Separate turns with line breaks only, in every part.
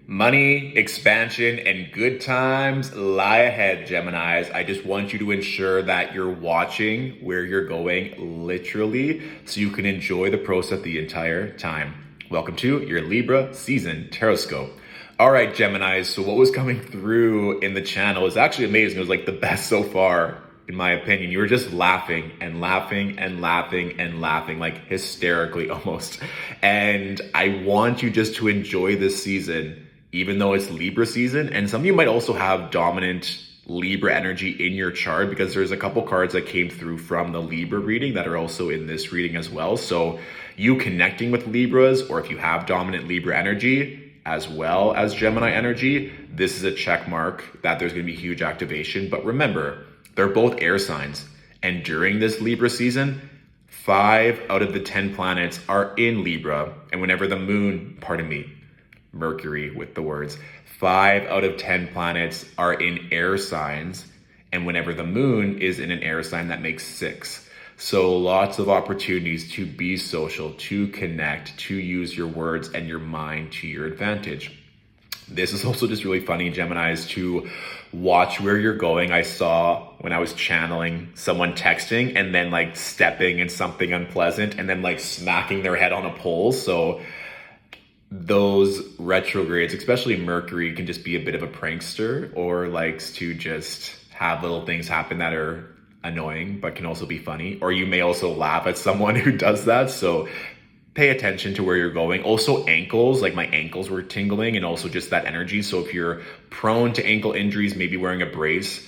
Money, expansion, and good times lie ahead, Geminis. I just want you to ensure that you're watching where you're going literally so you can enjoy the process the entire time. Welcome to your Libra season Tarotscope. All right, Geminis. So what was coming through in the channel is actually amazing. It was like the best so far, in my opinion. You were just laughing and laughing and laughing and laughing, like hysterically almost. And I want you just to enjoy this season, even though it's Libra season. And some of you might also have dominant Libra energy in your chart because there's a couple cards that came through from the Libra reading that are also in this reading as well. So you connecting with Libras, or if you have dominant Libra energy as well as Gemini energy, this is a check mark that there's going to be huge activation. But remember, they're both air signs. And during this Libra season, 5 out of the 10 planets are in Libra. And whenever the moon, Mercury with the words, 5 out of 10 planets are in air signs. And whenever the moon is in an air sign, that makes 6. So lots of opportunities to be social, to connect, to use your words and your mind to your advantage. This is also just really funny, Geminis, to watch where you're going. I saw when I was channeling someone texting and then like stepping in something unpleasant and then like smacking their head on a pole. So those retrogrades, especially Mercury, can just be a bit of a prankster or likes to just have little things happen that are annoying but can also be funny. Or you may also laugh at someone who does that. So pay attention to where you're going. Also ankles, like my ankles were tingling, and also just that energy. So if you're prone to ankle injuries, maybe wearing a brace.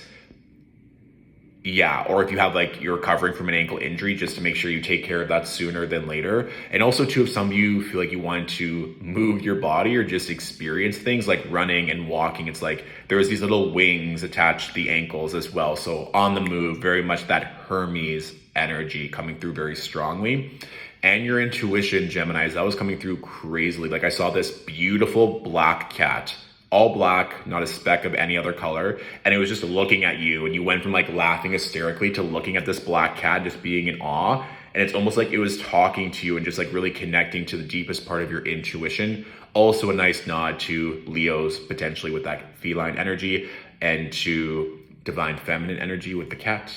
Yeah, or if you have like you're recovering from an ankle injury, just to make sure you take care of that sooner than later. And also too, if some of you feel like you want to move your body or just experience things like running and walking, it's like there's these little wings attached to the ankles as well. So on the move, very much that Hermes energy coming through very strongly. And your intuition, Geminis, that was coming through crazily. Like I saw this beautiful black cat, all black, not a speck of any other color. And it was just looking at you. And you went from like laughing hysterically to looking at this black cat, just being in awe. And it's almost like it was talking to you and just like really connecting to the deepest part of your intuition. Also a nice nod to Leos, potentially with that feline energy, and to divine feminine energy with the cat.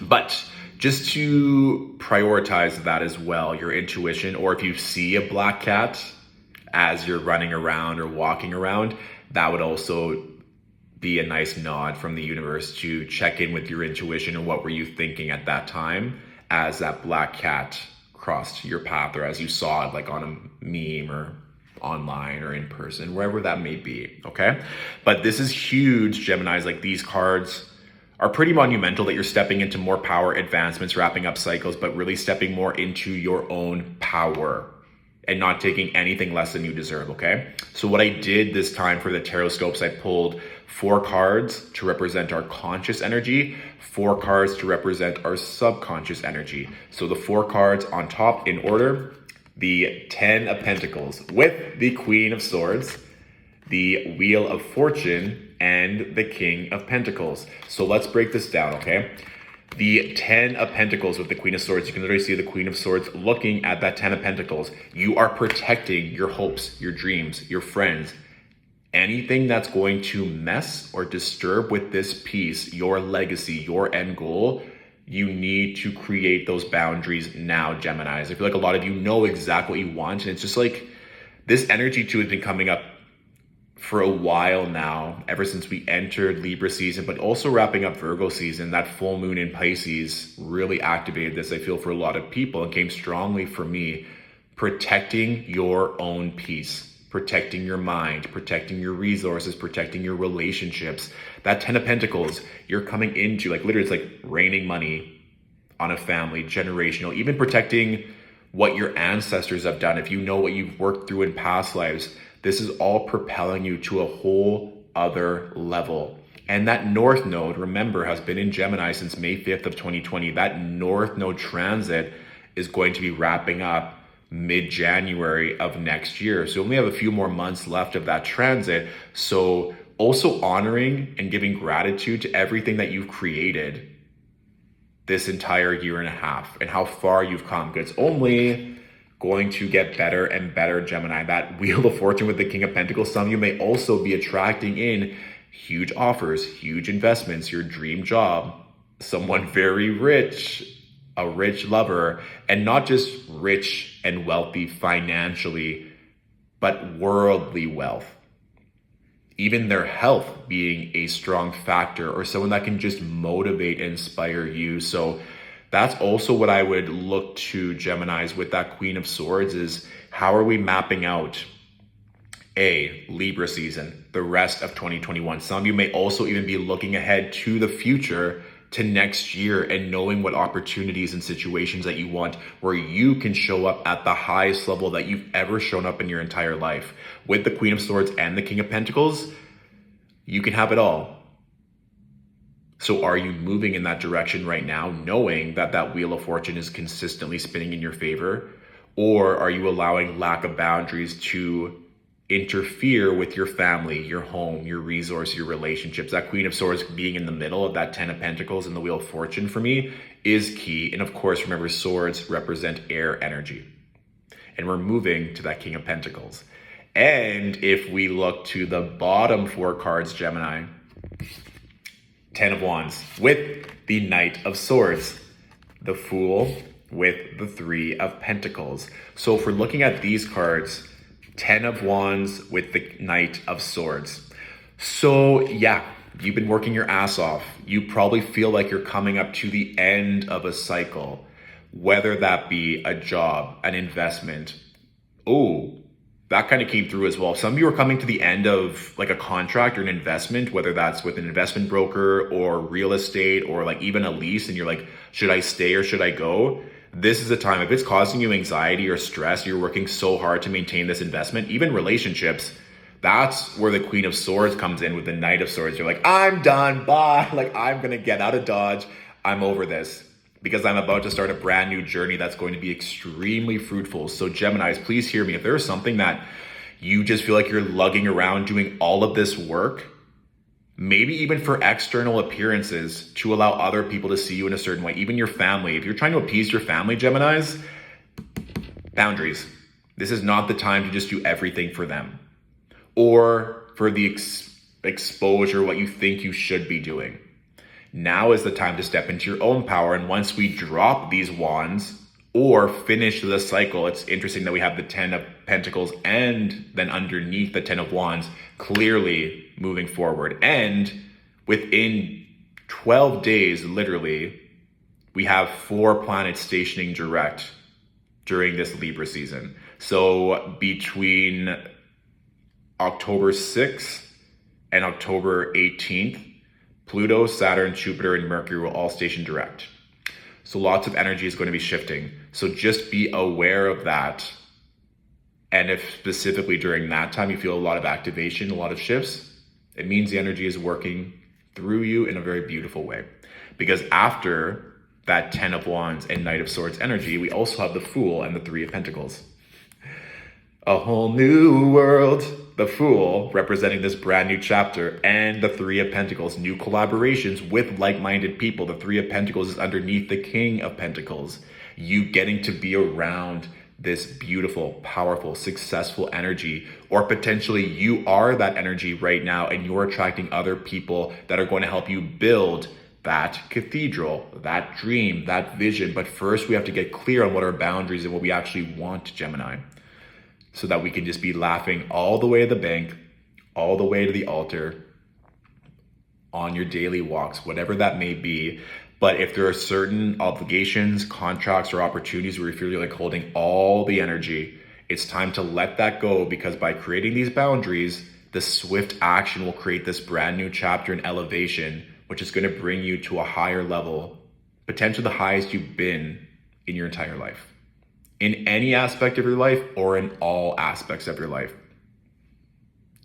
But just to prioritize that as well, your intuition, or if you see a black cat as you're running around or walking around, that would also be a nice nod from the universe to check in with your intuition and what were you thinking at that time as that black cat crossed your path, or as you saw it like on a meme or online or in person, wherever that may be, okay? But this is huge, Geminis. Like these cards are pretty monumental, that you're stepping into more power advancements, wrapping up cycles, but really stepping more into your own power and not taking anything less than you deserve, okay? So what I did this time for the Tarotscopes, I pulled 4 cards to represent our conscious energy, 4 cards to represent our subconscious energy. So the 4 cards on top in order: the 10 of Pentacles with the Queen of Swords, the Wheel of Fortune, and the King of Pentacles. So let's break this down, okay? The 10 of Pentacles with the Queen of Swords, you can literally see the Queen of Swords looking at that 10 of Pentacles. You are protecting your hopes, your dreams, your friends. Anything that's going to mess or disturb with this piece, your legacy, your end goal, you need to create those boundaries now, Geminis. I feel like a lot of you know exactly what you want, and it's just like this energy too has been coming up for a while now, ever since we entered Libra season, but also wrapping up Virgo season. That full moon in Pisces really activated this, I feel, for a lot of people, and came strongly for me. Protecting your own peace, protecting your mind, protecting your resources, protecting your relationships. That 10 of Pentacles, you're coming into, like literally it's like raining money on a family, generational, even protecting what your ancestors have done. If you know what you've worked through in past lives, this is all propelling you to a whole other level. And that North Node, remember, has been in Gemini since May 5th of 2020. That North Node transit is going to be wrapping up mid-January of next year. So we only have a few more months left of that transit. So also honoring and giving gratitude to everything that you've created this entire year and a half and how far you've come. It's only going to get better and better, Gemini. That Wheel of Fortune with the King of Pentacles, some of you may also be attracting in huge offers, huge investments, your dream job, someone very rich, a rich lover, and not just rich and wealthy financially, but worldly wealth. Even their health being a strong factor, or someone that can just motivate and inspire you. So that's also what I would look to, Geminis, with that Queen of Swords, is how are we mapping out a Libra season, the rest of 2021. Some of you may also even be looking ahead to the future, to next year, and knowing what opportunities and situations that you want, where you can show up at the highest level that you've ever shown up in your entire life. With the Queen of Swords and the King of Pentacles, you can have it all. So are you moving in that direction right now, knowing that that Wheel of Fortune is consistently spinning in your favor? Or are you allowing lack of boundaries to interfere with your family, your home, your resource, your relationships? That Queen of Swords being in the middle of that Ten of Pentacles and the Wheel of Fortune for me is key. And of course, remember, swords represent air energy. And we're moving to that King of Pentacles. And if we look to the bottom four cards, Gemini, Ten of Wands with the Knight of Swords, the Fool with the Three of Pentacles. So if we're looking at these cards, Ten of Wands with the Knight of Swords. So yeah, you've been working your ass off. You probably feel like you're coming up to the end of a cycle, whether that be a job, an investment. Oh, that kind of came through as well. Some of you are coming to the end of like a contract or an investment, whether that's with an investment broker or real estate or like even a lease, and you're like, should I stay or should I go? This is a time, if it's causing you anxiety or stress, you're working so hard to maintain this investment, even relationships, that's where the Queen of Swords comes in with the Knight of Swords. You're like, I'm done, bye. Like, I'm gonna get out of Dodge. I'm over this because I'm about to start a brand new journey that's going to be extremely fruitful. So Geminis, please hear me. If there's something that you just feel like you're lugging around doing all of this work, maybe even for external appearances to allow other people to see you in a certain way, even your family. If you're trying to appease your family, Geminis, boundaries. This is not the time to just do everything for them or for the exposure, what you think you should be doing. Now is the time to step into your own power. And once we drop these wands or finish the cycle, it's interesting that we have the Ten of Pentacles and then underneath the Ten of Wands, clearly moving forward. And within 12 days, literally, we have 4 planets stationing direct during this Libra season. So between October 6th and October 18th, Pluto, Saturn, Jupiter, and Mercury will all station direct. So lots of energy is going to be shifting. So just be aware of that. And if specifically during that time you feel a lot of activation, a lot of shifts, it means the energy is working through you in a very beautiful way. Because after that Ten of Wands and Knight of Swords energy, we also have the Fool and the Three of Pentacles. A whole new world. The Fool representing this brand new chapter, and the Three of Pentacles, new collaborations with like-minded people. The Three of Pentacles is underneath the King of Pentacles. You getting to be around this beautiful, powerful, successful energy, or potentially you are that energy right now and you're attracting other people that are going to help you build that cathedral, that dream, that vision. But first we have to get clear on what our boundaries and what we actually want, Gemini, so that we can just be laughing all the way to the bank, all the way to the altar, on your daily walks, whatever that may be. But if there are certain obligations, contracts, or opportunities where you feel you're like holding all the energy, it's time to let that go, because by creating these boundaries, the swift action will create this brand new chapter and elevation, which is going to bring you to a higher level, potentially the highest you've been in your entire life. In any aspect of your life or in all aspects of your life.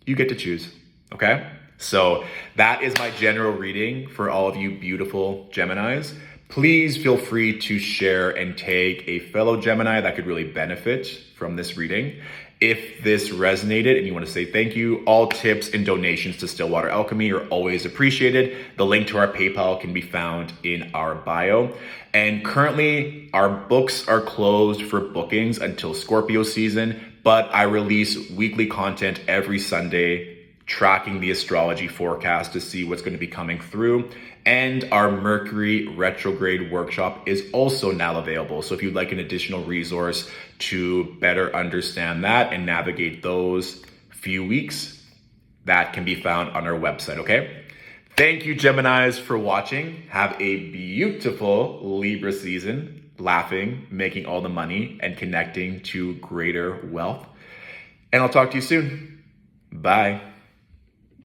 You get to choose, okay? So that is my general reading for all of you beautiful Geminis. Please feel free to share and tag a fellow Gemini that could really benefit from this reading. If this resonated and you want to say thank you, all tips and donations to Stillwater Alchemy are always appreciated. The link to our PayPal can be found in our bio. And currently, our books are closed for bookings until Scorpio season, but I release weekly content every Sunday tracking the astrology forecast to see what's going to be coming through. And our Mercury retrograde workshop is also now available. So if you'd like an additional resource to better understand that and navigate those few weeks, that can be found on our website, okay? Thank you, Geminis, for watching. Have a beautiful Libra season, laughing, making all the money, and connecting to greater wealth. And I'll talk to you soon. Bye.